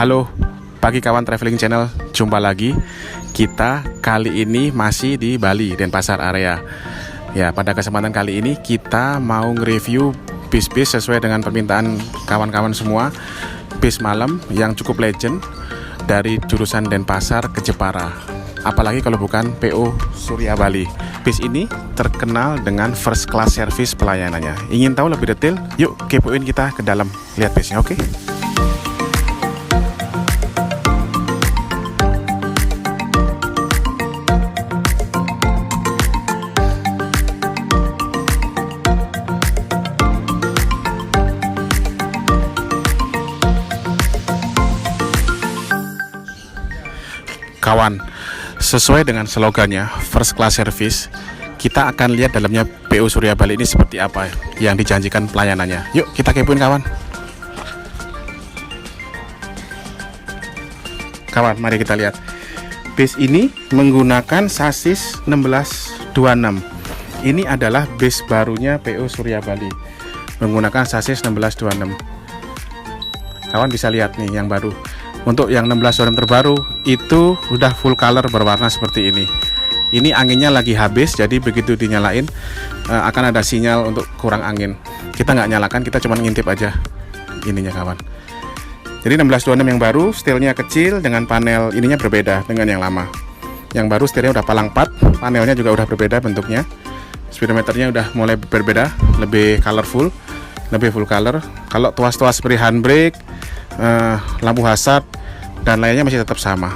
Halo, pagi kawan traveling channel, jumpa lagi. Kita kali ini masih di Bali, Denpasar area. Ya, pada kesempatan kali ini kita mau nge-review bis-bis sesuai dengan permintaan kawan-kawan semua. Bis malam yang cukup legend dari jurusan Denpasar ke Jepara. Apalagi kalau bukan PO Surya Bali. Bis ini terkenal dengan first class service pelayanannya. Ingin tahu lebih detail? Yuk kepoin kita ke dalam lihat bisnya, oke? Kawan, sesuai dengan slogannya First Class Service, kita akan lihat dalamnya PO Surya Bali ini seperti apa yang dijanjikan pelayanannya. Yuk kita kepoin kawan. Kawan, mari kita lihat. Bis ini menggunakan sasis 1626. Ini adalah bis barunya PO Surya Bali, menggunakan sasis 1626. Kawan bisa lihat nih yang baru. Untuk yang 16 orang terbaru itu udah full color berwarna seperti ini. Ini anginnya lagi habis, jadi begitu dinyalain akan ada sinyal untuk kurang angin. Kita nggak nyalakan, kita cuma ngintip aja ininya kawan. Jadi 1626 yang baru, stylenya kecil dengan panel ininya berbeda dengan yang lama. Yang baru stylenya udah palang 4, panelnya juga udah berbeda bentuknya. Speedometernya udah mulai berbeda, lebih colorful, lebih full color. Kalau tuas-tuas seperti handbrake, lampu hazard dan lainnya masih tetap sama.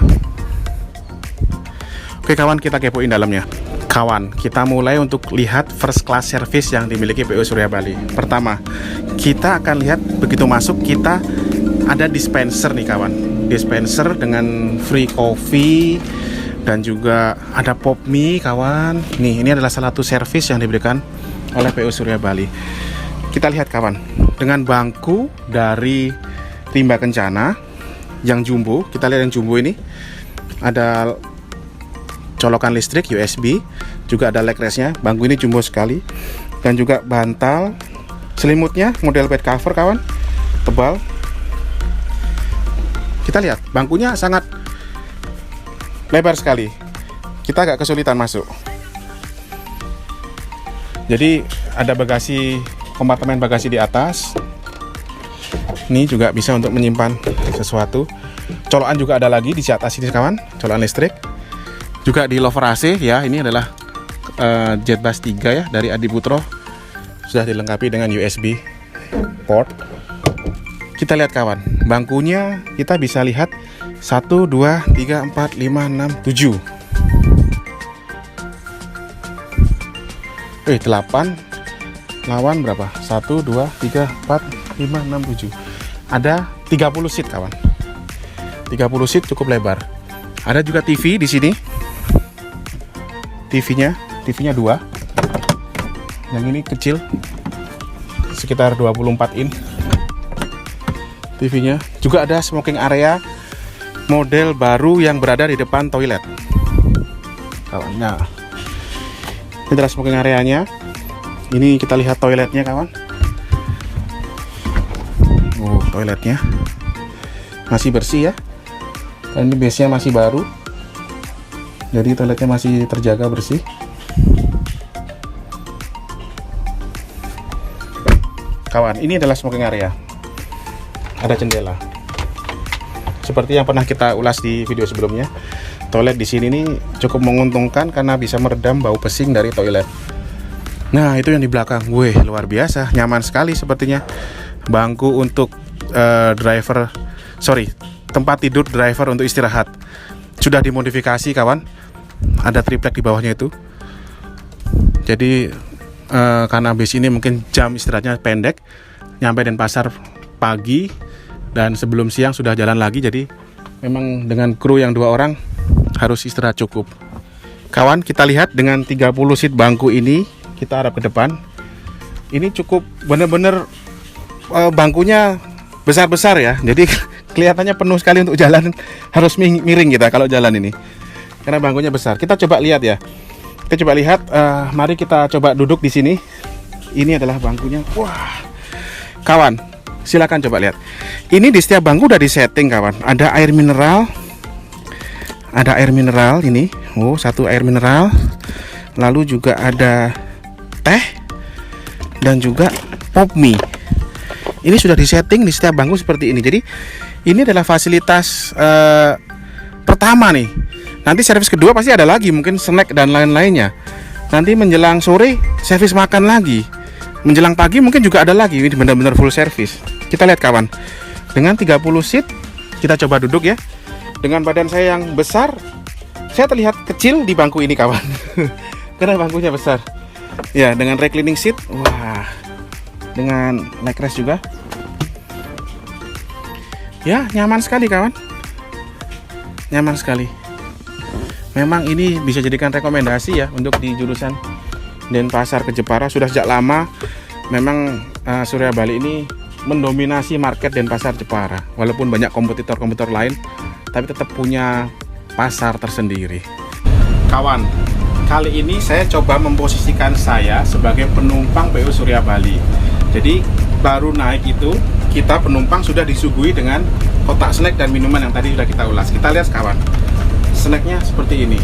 Oke kawan, kita kepoin dalamnya. Kawan, kita mulai untuk lihat first class service yang dimiliki PO Surya Bali. Pertama, kita akan lihat begitu masuk kita ada dispenser nih kawan. Dispenser dengan free coffee dan juga ada pop mie kawan. Nih, ini adalah salah satu service yang diberikan oleh PO Surya Bali. Kita lihat kawan, dengan bangku dari Rimba Kencana yang jumbo. Kita lihat yang jumbo ini ada colokan listrik USB, juga ada leg restnya. Bangku ini jumbo sekali, dan juga bantal selimutnya model bed cover kawan, tebal. Kita lihat bangkunya sangat lebar sekali, kita agak kesulitan masuk. Jadi ada bagasi, kompartemen bagasi di atas. Ini juga bisa untuk menyimpan sesuatu. Colokan juga ada lagi di atas ini kawan, colokan listrik. Juga di lover AC ya, ini adalah JetBus 3 ya dari Adiputro. Sudah dilengkapi dengan USB port. Kita lihat kawan, bangkunya kita bisa lihat 1, 2, 3, 4, 5, 6, 7. 8 lawan berapa? 1, 2, 3, 4, 5, 6, 7. Ada 30 seat kawan. 30 seat cukup lebar. Ada juga TV di sini. TV-nya 2. Yang ini kecil, sekitar 24 in. TV-nya juga ada smoking area model baru yang berada di depan toilet. Kawan, nah, ini adalah smoking areanya. Ini kita lihat toiletnya kawan. Toiletnya masih bersih ya, dan ini base-nya masih baru, jadi toiletnya masih terjaga bersih. Kawan, ini adalah smoking area, ada jendela seperti yang pernah kita ulas di video sebelumnya. Toilet di sini nih cukup menguntungkan karena bisa meredam bau pesing dari toilet. Nah, itu yang di belakang, wih luar biasa, nyaman sekali sepertinya. Bangku untuk tempat tidur driver untuk istirahat sudah dimodifikasi kawan. Ada triplek di bawahnya itu. Jadi karena bis ini mungkin jam istirahatnya pendek, nyampe Denpasar pagi dan sebelum siang sudah jalan lagi. Jadi memang dengan kru yang 2 orang harus istirahat cukup. Kawan, kita lihat dengan 30 seat bangku ini, kita arah ke depan. Ini cukup bener-bener bangkunya besar-besar ya, jadi kelihatannya penuh sekali untuk jalan. Harus miring kita kalau jalan ini karena bangkunya besar. Kita coba lihat ya, mari kita coba duduk di sini. Ini adalah bangkunya. Wah kawan, Silakan coba lihat. Ini di setiap bangku udah disetting kawan. Ada air mineral. Ada air mineral ini. Oh, satu air mineral. Lalu juga ada teh dan juga pop mie. Ini sudah disetting di setiap bangku seperti ini. Jadi ini adalah fasilitas pertama nih. Nanti servis kedua pasti ada lagi, mungkin snack dan lain-lainnya. Nanti menjelang sore servis makan lagi. Menjelang pagi mungkin juga ada lagi. Ini benar-benar full service. Kita lihat kawan. Dengan 30 seat, kita coba duduk ya. Dengan badan saya yang besar, saya terlihat kecil di bangku ini kawan. Karena bangkunya besar. Ya, dengan reclining seat, wah. Dengan leg rest juga. Ya, nyaman sekali kawan. Nyaman sekali. Memang ini bisa jadikan rekomendasi ya untuk di jurusan Denpasar ke Jepara. Sudah sejak lama memang Surya Bali ini mendominasi market Denpasar Jepara. Walaupun banyak kompetitor-kompetitor lain, tapi tetap punya pasar tersendiri. Kawan, kali ini saya coba memposisikan saya sebagai penumpang PO Surya Bali. Jadi baru naik itu kita penumpang sudah disuguhi dengan kotak snack dan minuman yang tadi sudah kita ulas. Kita lihat kawan. Snacknya seperti ini.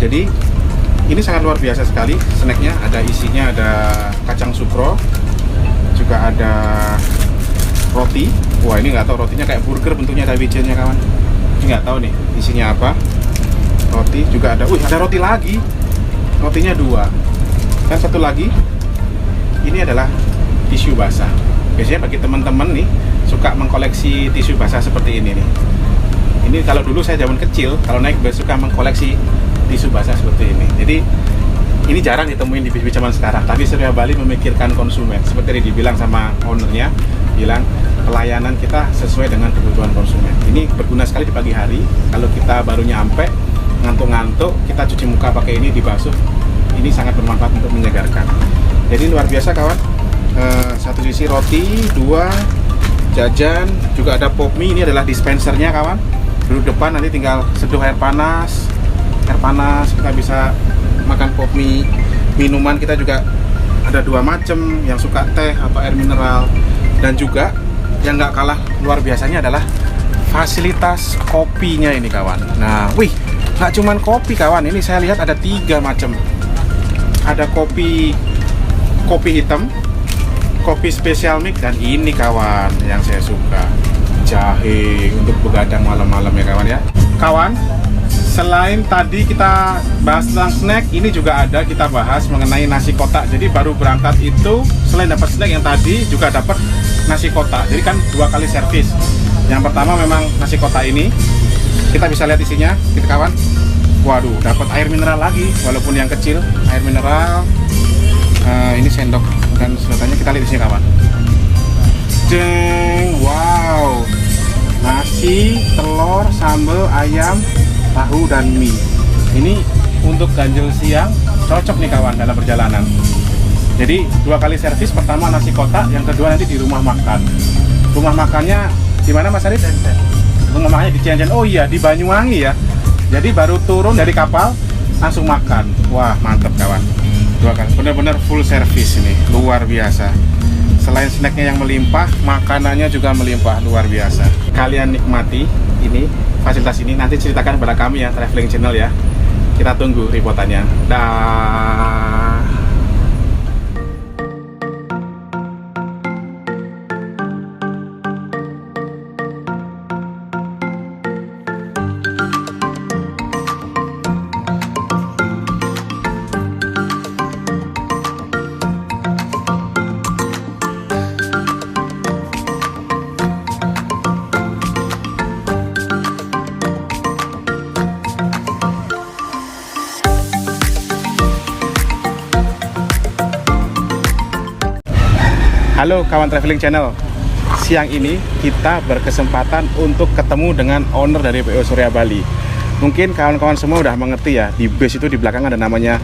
Jadi ini sangat luar biasa sekali. Snacknya ada isinya, ada kacang sukro, juga ada roti. Wah, ini nggak tahu rotinya kayak burger bentuknya, ada wijennya kawan. Ini nggak tahu nih isinya apa. Roti juga ada. Wih, ada roti lagi. Rotinya 2. Dan satu lagi. Ini adalah tisu basah. Biasanya bagi teman-teman nih suka mengkoleksi tisu basah seperti ini nih. Ini kalau dulu saya zaman kecil, kalau naik bus suka mengkoleksi tisu basah seperti ini. Jadi ini jarang ditemuin di bis-bis zaman sekarang. Tapi Surya Bali memikirkan konsumen. Seperti yang dibilang sama ownernya, bilang pelayanan kita sesuai dengan kebutuhan konsumen. Ini berguna sekali di pagi hari. Kalau kita baru nyampe, ngantuk-ngantuk, kita cuci muka pakai ini, dibasuh. Ini sangat bermanfaat untuk menyegarkan. Jadi luar biasa kawan. Satu sisi roti, 2 jajan, juga ada pop mie. Ini adalah dispensernya kawan. Duduk depan, nanti tinggal seduh air panas kita bisa makan pop mie. Minuman kita juga ada 2 macam, yang suka teh atau air mineral. Dan juga yang nggak kalah luar biasanya adalah fasilitas kopinya ini kawan. Nah, wih, nggak cuman kopi kawan, ini saya lihat ada 3 macam. Ada kopi hitam, kopi spesial mix, dan ini kawan yang saya suka, jahe untuk begadang malam-malam ya kawan ya. Kawan, selain tadi kita bahas tentang snack, ini juga ada kita bahas mengenai nasi kotak. Jadi baru berangkat itu selain dapat snack yang tadi juga dapat nasi kotak. Jadi kan 2 kali servis. Yang pertama memang nasi kotak ini kita bisa lihat isinya, kita kawan. Waduh, dapat air mineral lagi, walaupun yang kecil, air mineral. Ini sendok dan sedotannya kita lihat di sini kawan. Jeng, wow. Nasi, telur, sambal, ayam, tahu dan mie. Ini untuk ganjil siang cocok nih kawan dalam perjalanan. Jadi 2 kali servis, pertama nasi kotak, yang kedua nanti di rumah makan. Rumah makannya di mana Mas Arif? Rumah makannya di Cianjur. Oh iya, di Banyuwangi ya. Jadi baru turun dari kapal langsung makan. Wah, mantep kawan. 2 kali, benar-benar full service ini, luar biasa. Selain snacknya yang melimpah, makanannya juga melimpah, luar biasa. Kalian nikmati ini, fasilitas ini, nanti ceritakan kepada kami ya, Traveling Channel ya. Kita tunggu liputannya. Dah. Halo kawan Traveling Channel. Siang ini kita berkesempatan untuk ketemu dengan owner dari PO Surya Bali. Mungkin kawan-kawan semua udah mengerti ya, di base itu di belakang ada namanya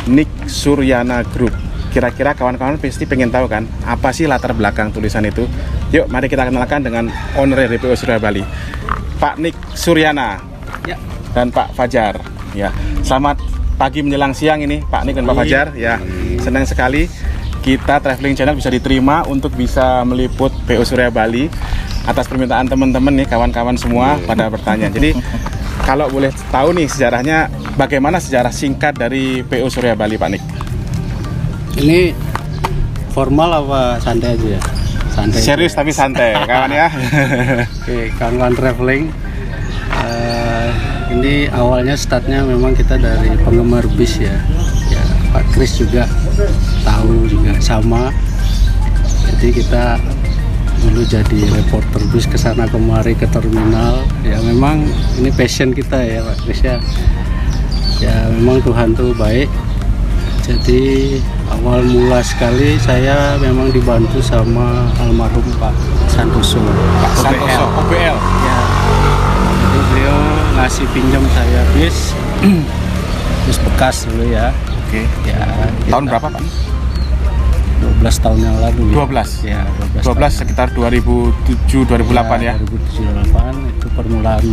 Nick Suryana Group. Kira-kira kawan-kawan pasti pengen tahu kan, apa sih latar belakang tulisan itu? Yuk mari kita kenalkan dengan owner dari PO Surya Bali, Pak Nick Suryana ya, dan Pak Fajar ya. Selamat pagi menjelang siang ini Pak Nick dan Pak Fajar ya. Senang sekali kita Traveling Channel bisa diterima untuk bisa meliput PO Surya Bali atas permintaan teman-teman nih, kawan-kawan semua pada bertanya. Jadi kalau boleh tahu nih sejarahnya, bagaimana sejarah singkat dari PO Surya Bali, Pak Nik? Ini formal apa santai aja ya? Santai. Serius tapi santai, kawan ya. Oke, kawan traveling. Ini awalnya startnya memang kita dari penggemar bis ya. Ya, Pak Kris juga tahu juga sama. Jadi kita dulu jadi reporter bis ke sana kemari ke terminal. Ya memang ini passion kita ya Pak Kris ya. Ya memang Tuhan tuh baik. Jadi awal mula sekali saya memang dibantu sama almarhum Pak Santoso. Pak Santoso, OBL. Ya. Jadi beliau ngasih pinjam saya bis bekas dulu ya. Oke. Ya. Tahun berapa, Pak? 12 tahun yang lalu. 12. Ya, 12 sekitar 2007 2008 ya. 2007 2008 itu permulaan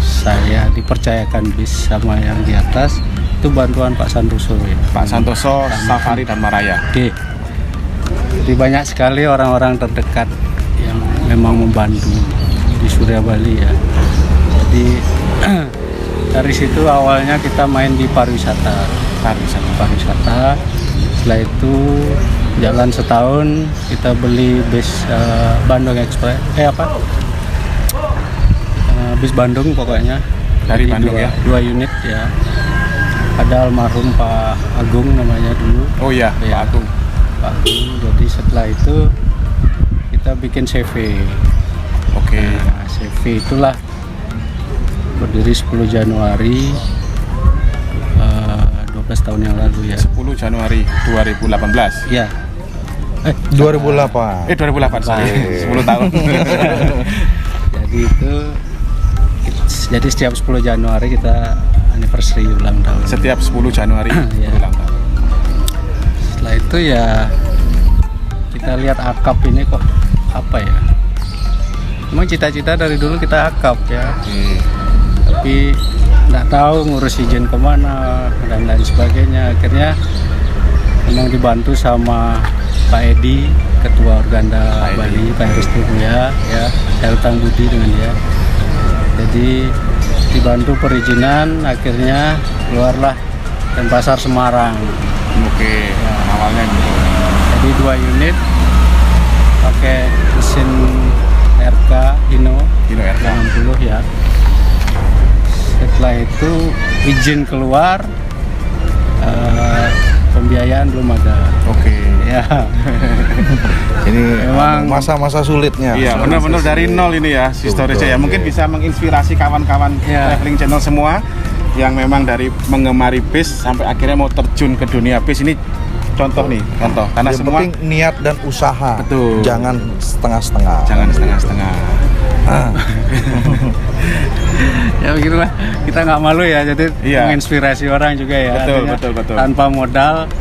saya dipercayakan bis sama yang di atas. Itu bantuan Pak Santoso ya. Pak Santoso, Safari dan Maraya. Oke. Jadi banyak sekali orang-orang terdekat yang memang membantu di Surya Bali ya. Jadi dari situ awalnya kita main di pariwisata. Setelah itu jalan setahun kita beli bis Bandung Express. Bis Bandung pokoknya. Dari Bandung ya. 2 unit ya. Ada almarhum Pak Agung namanya dulu. Oh iya, ya, Pak Agung. Pak Agung. Jadi setelah itu kita bikin CV. Oke. Nah, CV itulah berdiri 10 Januari 12 tahun yang lalu ya. 10 Januari 2018. Ya. 2008. 2008, sorry. 10 tahun. Jadi setiap 10 Januari kita anniversary ulang tahun. Setiap 10 Januari Ya. ulang tahun. Setelah itu ya kita lihat akap ini kok apa ya? Memang cita-cita dari dulu kita akap ya. Tapi nggak tahu ngurus izin kemana dan lain sebagainya. Akhirnya memang dibantu sama Pak Edi, Ketua Organda Bali, Pak Heristi ya, saya utang budi dengan dia. Jadi dibantu perizinan, akhirnya keluarlah Denpasar Semarang. Oke, Ya. awalnya gitu. Jadi 2 unit pakai mesin RK Hino RK 60 ya. Setelah itu izin keluar, pembiayaan belum ada. Oke. Ya. Ini Memang- masa-masa sulitnya. Iya, benar-benar dari nol ini ya, historisnya ya. Mungkin iya. bisa menginspirasi kawan-kawan Iya. Traveling Channel semua yang memang dari mengemari bis sampai akhirnya mau terjun ke dunia bis. Ini contoh karena Yang semua penting niat dan usaha. Betul. Jangan setengah-setengah. jangan setengah-setengah. Ya begitulah, kita nggak malu ya, jadi Iya. menginspirasi orang juga ya. Betul, Artinya betul. Tanpa modal,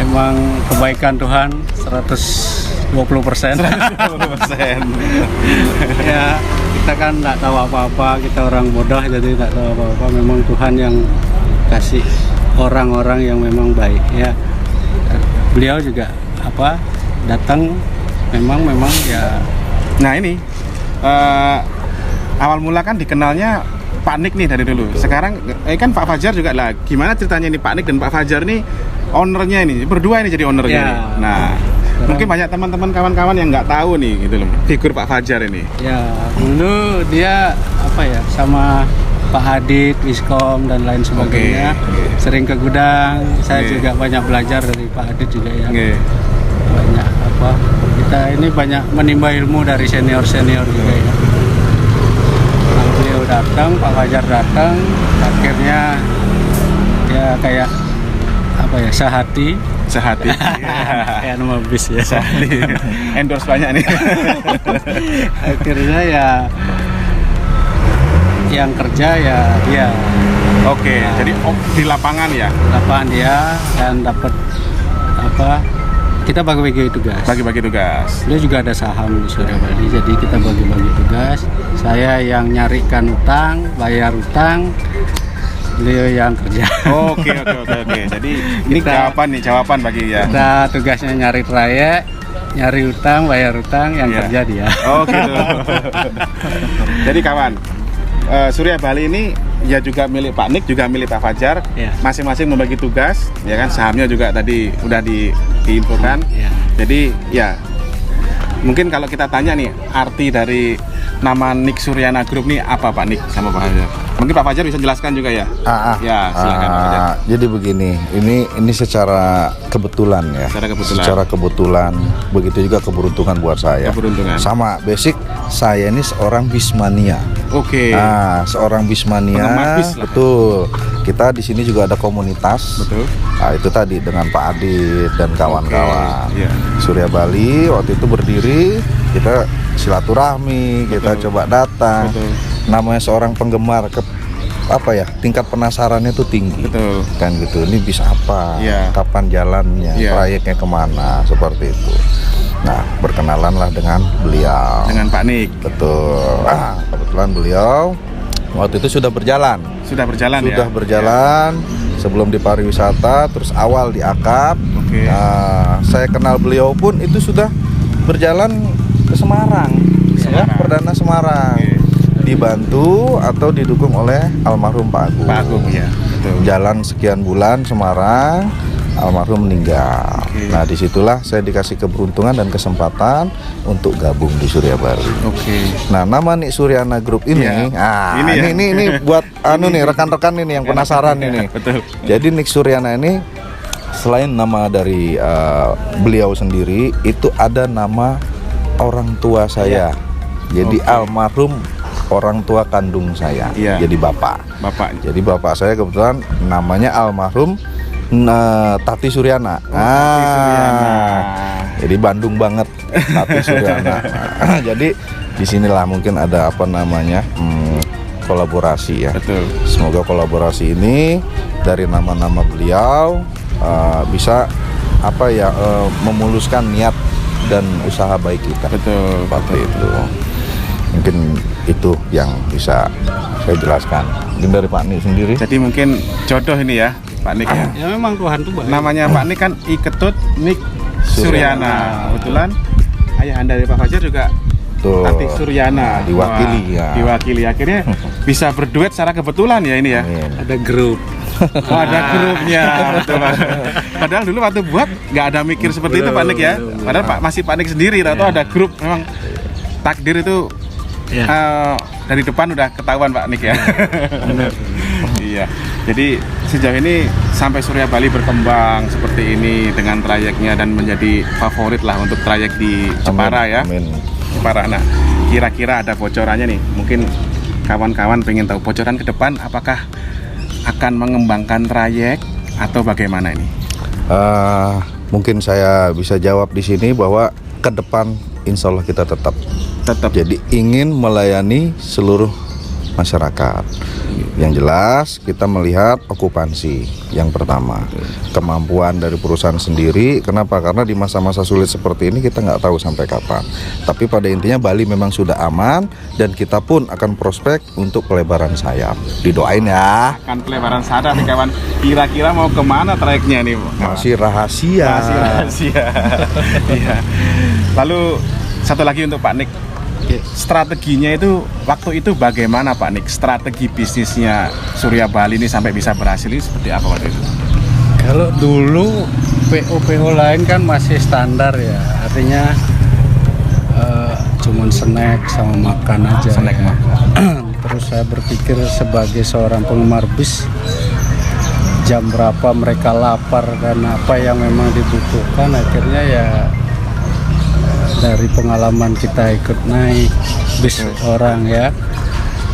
emang kebaikan Tuhan 120%. 20%. Ya, kita kan nggak tahu apa-apa, kita orang bodoh jadi nggak tahu apa-apa. Memang Tuhan yang kasih orang-orang yang memang baik ya. Beliau juga datang memang ya. Nah ini awal mula kan dikenalnya Pak Nik nih dari dulu. Sekarang kan Pak Fajar juga lah. Gimana ceritanya nih Pak Nik dan Pak Fajar nih ownernya ini berdua ini jadi ownernya. Ya. Nih. Nah mungkin banyak teman-teman kawan-kawan yang nggak tahu nih gitu loh figur Pak Fajar ini. Ya, dulu dia sama Pak Hadid, Wiskom dan lain sebagainya. Oke. Sering ke gudang. Saya Oke. juga banyak belajar dari Pak Hadid juga ya. Oke. Banyak kita ini banyak menimba ilmu dari senior-senior juga ya. Nah, beliau datang, Pak Fajar datang, akhirnya ya kayak sehati. Kayak nama bis ya. Endorse banyak nih. Akhirnya ya yang kerja ya dia. Oke, jadi di lapangan ya. Lapangan dia dan dapat kita bagi-bagi tugas. Bagi-bagi tugas. Dia juga ada saham di Surya Bali, jadi kita bagi-bagi tugas. Saya yang nyarikan utang, bayar utang. beliau yang kerja. Oke. Jadi ini jawaban bagi ya. Kita tugasnya nyari trayek, nyari utang, bayar utang, yang Iya. kerja dia. Oh gitu. Jadi kawan, Surya Bali ini ya juga milik Pak Nik, juga milik Pak Fajar. Iya. Masing-masing membagi tugas, ya kan, sahamnya juga tadi udah diinfokan. Iya. Jadi ya mungkin kalau kita tanya nih arti dari nama Nik Suryana Group nih apa Pak Nik sama Pak Fajar? Mungkin Pak Fajar bisa jelaskan juga ya. Ya silakan Pak Fajar. Jadi begini, ini secara kebetulan ya. Secara kebetulan. Begitu juga keberuntungan buat saya. Keberuntungan. Sama, basic saya ini seorang bismania. Oke. Nah, seorang bismania. Penggemar bis lah. Betul. Kita di sini juga ada komunitas. Betul. Nah, itu tadi dengan Pak Adit dan kawan-kawan. Oke, iya. Surya Bali waktu itu berdiri, kita silaturahmi, kita coba datang. Betul. Namanya seorang penggemar tingkat penasarannya itu tinggi. Betul. Kan gitu, ini bisa apa, Iya. kapan jalannya, Iya. proyeknya kemana, seperti itu. Nah, berkenalanlah dengan beliau. Dengan Pak Nik. Betul. Kebetulan beliau waktu itu sudah berjalan. Sudah berjalan ya. Sudah berjalan sebelum di pariwisata, terus awal di akap. Oke. Nah, saya kenal beliau pun itu sudah berjalan ke Semarang. Ya, Semarang. Perdana Semarang. Oke. Dibantu atau didukung oleh almarhum Pak Agung. Pak Agung ya. Betul. Jalan sekian bulan Semarang, almarhum meninggal. Oke. Nah, disitulah saya dikasih keberuntungan dan kesempatan untuk gabung di Surya Bali. Oke. Nah, nama Nik Suryana Group ini, Iya. ini buat nih rekan-rekan ini yang penasaran ini. Betul. Jadi Nik Suryana ini selain nama dari beliau sendiri, itu ada nama orang tua saya. Jadi Oke. almarhum orang tua kandung saya. Iya. Jadi bapak. Bapak. Jadi bapak saya kebetulan namanya almarhum Tati Suryana. Tati Suryana. Jadi Bandung banget Tati Suryana. Jadi disinilah mungkin ada kolaborasi ya. Betul. Semoga kolaborasi ini dari nama-nama beliau bisa memuluskan niat dan usaha baik kita. Betul. Seperti itu. Mungkin itu yang bisa saya jelaskan. Mungkin dari Pak Nik sendiri. Jadi mungkin jodoh ini ya Pak Nik ya. Ya memang Tuhan tuh baik. Namanya Pak Nik kan Iketut Nik Suryana. Kebetulan ayah anda dari Pak Fajar juga Tuh. Tati Suryana. Diwakili Wah, ya. Diwakili akhirnya bisa berduet secara kebetulan ya ini ya. Amin. Ada grup. Oh, ada grupnya. Betul, Pak. Padahal dulu waktu buat nggak ada mikir seperti itu Pak Nik ya. Padahal masih Pak Nik sendiri atau ada grup. Memang takdir itu Ya. dari depan udah ketahuan Pak Nik ya. Iya. Jadi sejauh ini sampai Surya Bali berkembang seperti ini dengan trayeknya dan menjadi favorit lah untuk trayek di Jepara ya. Amin. Jepara. Nah, kira-kira ada bocorannya nih. Mungkin kawan-kawan pengen tahu bocoran ke depan apakah akan mengembangkan trayek atau bagaimana ini? Mungkin saya bisa jawab di sini bahwa ke depan insya Allah kita tetap jadi ingin melayani seluruh masyarakat. Yang jelas kita melihat okupansi yang pertama, kemampuan dari perusahaan sendiri. Kenapa? Karena di masa-masa sulit seperti ini kita nggak tahu sampai kapan. Tapi pada intinya Bali memang sudah aman dan kita pun akan prospek untuk pelebaran sayap. Didoain ya. Akan pelebaran sadar nih kawan. Kira-kira mau kemana trayeknya nih? Masih rahasia. Masih rahasia. Iya. Lalu satu lagi untuk Pak Nik. Strateginya itu waktu itu bagaimana Pak Nik? Strategi bisnisnya Surya Bali ini sampai bisa berhasil ini seperti apa waktu itu? Kalau dulu PO lain kan masih standar ya, artinya cuman snack sama makan aja. Snack ya. makan. Terus saya berpikir sebagai seorang penggemar bis, jam berapa mereka lapar dan apa yang memang dibutuhkan, akhirnya ya dari pengalaman kita ikut naik bis orang ya,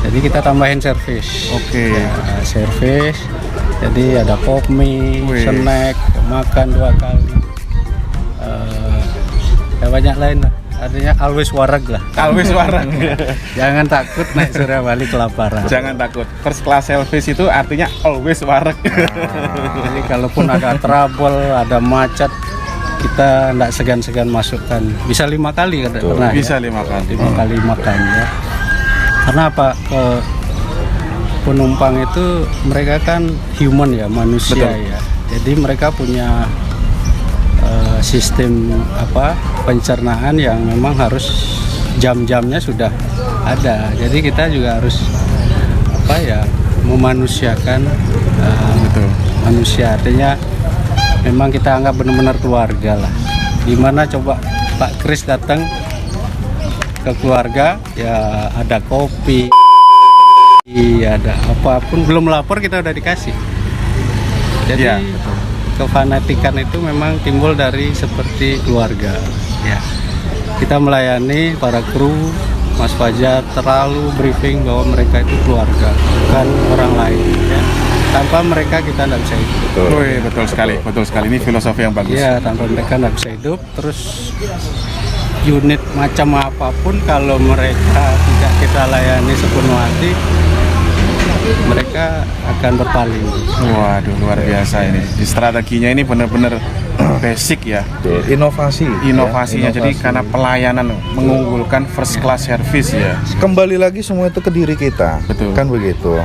jadi kita tambahin servis. Oke. Ya, servis, jadi ada pop mie, Wih. snack, makan 2 kali, ya banyak lain lah. Artinya always wareg lah. Always warang. Jangan takut naik Surya Bali kelaparan. Jangan takut. First class service itu artinya always wareg. Jadi kalaupun ada trouble, ada macet, kita tidak segan-segan masukkan. Bisa 5 kali kan? Pernah Bisa ya? 5 kali. 5 kali makan ya. Karena apa? penumpang itu mereka kan human ya, manusia. Betul. Ya. Jadi mereka punya sistem pencernaan yang memang harus jam-jamnya sudah ada. Jadi kita juga harus memanusiakan manusia. Artinya memang kita anggap benar-benar keluarga lah. Gimana coba Pak Kris datang ke keluarga, ya ada kopi, ada apapun, belum lapor kita udah dikasih. Jadi Iya, betul. kefanatikan itu memang timbul dari seperti keluarga. Ya, kita melayani para kru. Mas Fajar terlalu briefing bahwa mereka itu keluarga, bukan orang lain. Ya. Tanpa mereka kita tidak bisa hidup. Wih, betul sekali, betul sekali. Ini filosofi yang bagus. Iya, tanpa mereka tidak bisa hidup. Terus unit macam apapun kalau mereka tidak kita layani sepenuh hati, mereka akan berpaling. Waduh, luar biasa ini. Di strateginya ini benar-benar basic ya. Ya, Inovasinya. Jadi karena pelayanan mengunggulkan first class service ya. Kembali lagi semua itu ke diri kita. Betul. Kan begitu.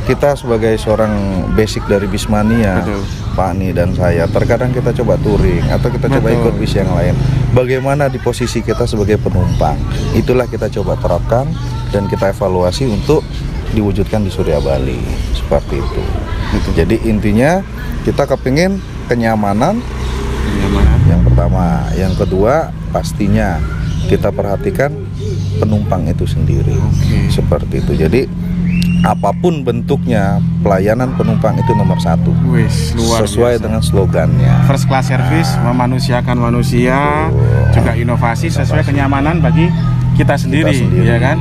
Kita sebagai seorang basic dari Bismania, Betul. Pak Ani dan saya, terkadang kita coba touring atau kita coba Betul. ikut bis yang lain. Bagaimana di posisi kita sebagai penumpang? Itulah kita coba terapkan dan kita evaluasi untuk diwujudkan di Surya Bali seperti itu. Betul. Jadi intinya kita kepingin kenyamanan yang pertama, yang kedua pastinya kita perhatikan penumpang itu sendiri. Oke. Seperti itu. Jadi apapun bentuknya pelayanan penumpang itu nomor satu. Wis, luar Sesuai biasa. dengan slogannya. First class service, memanusiakan manusia, Betul. juga inovasi sesuai kenyamanan bagi kita sendiri, ya kan?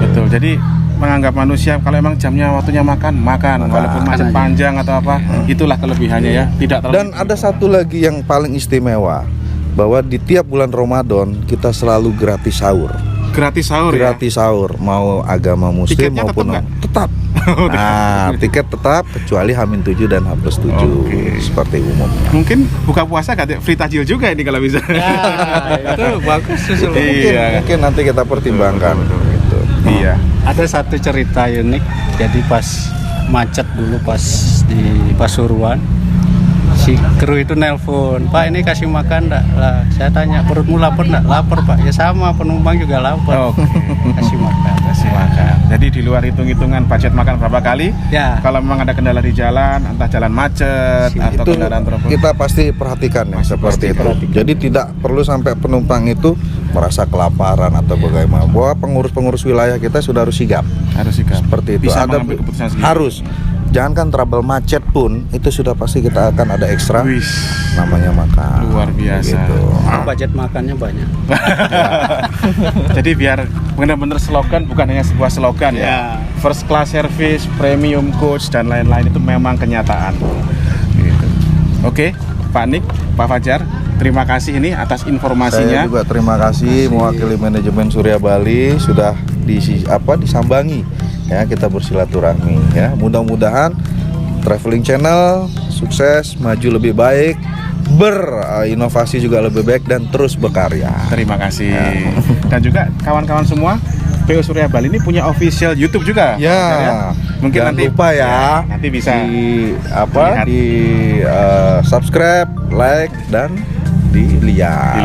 Betul. Jadi menganggap manusia kalau emang jamnya waktunya makan, walaupun macet panjang atau apa, itulah kelebihannya ya. Tidak terlalu. Dan ada satu lagi yang paling istimewa, bahwa di tiap bulan Ramadan kita selalu gratis sahur. gratis sahur Gratis sahur, mau agama muslim Tiketnya maupun tetap tetap. Nah, tiket tetap kecuali H-7 dan H+7 Oke. seperti umumnya. ya. Mungkin buka puasa gak free tajil juga ini kalau bisa. Itu bagus susul. Iya. Mungkin nanti kita pertimbangkan. Gitu. Iya. Ada satu cerita unik. Jadi pas macet dulu pas di Pasuruan, si kru itu nelpon, Pak ini kasih makan enggak? Lah saya tanya, perutmu lapar enggak? Lapar Pak. Ya sama, penumpang juga lapar. Oke. Kasih makan. Kasih makan. Jadi di luar hitung-hitungan budget makan berapa kali? Ya. Kalau memang ada kendala di jalan, entah jalan macet atau Itu kendaraan tersebut. kita pasti perhatikan ya, seperti itu. Jadi tidak perlu sampai penumpang itu merasa kelaparan atau bagaimana. Bahwa pengurus-pengurus wilayah kita sudah harus sigap. Harus sikap. Seperti itu. Bisa Ada mengambil keputusan sendiri. harus. Jangankan trouble macet pun itu sudah pasti kita akan ada ekstra Wis. namanya makan. Luar biasa. Gitu. Budget makannya banyak. Jadi biar benar-benar slogan bukan hanya sebuah slogan ya. Ya. First class service, premium coach dan lain-lain itu memang kenyataan. Gitu. Oke, Pak Nik, Pak Fajar, terima kasih ini atas Saya informasinya. juga terima kasih mewakili manajemen Surya Bali sudah disambangi ya, kita bersilaturahmi ya. Mudah-mudahan traveling channel sukses, maju lebih baik, berinovasi juga lebih baik dan terus berkarya. Terima kasih. Dan juga kawan-kawan semua, PO Surya Bali ini punya official YouTube juga. Ya, Mungkin jangan nanti lupa ya, nanti bisa di lihat. subscribe, like dan dilihat.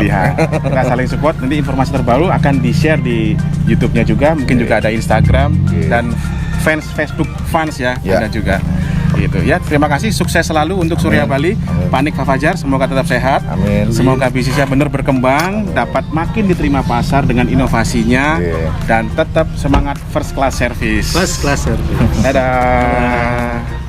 Kita saling support. Nanti informasi terbaru akan di-share di YouTube-nya juga. Mungkin juga ada Instagram dan Facebook fans ya, Ya. ada juga. Gitu ya. Terima kasih, sukses selalu untuk Surya Bali. Amin. Pak Nik, Pak Fajar, semoga tetap sehat. Amin. Semoga bisnisnya benar berkembang, dapat makin diterima pasar dengan inovasinya Iya. dan tetap semangat first class service. First class service. Dadah.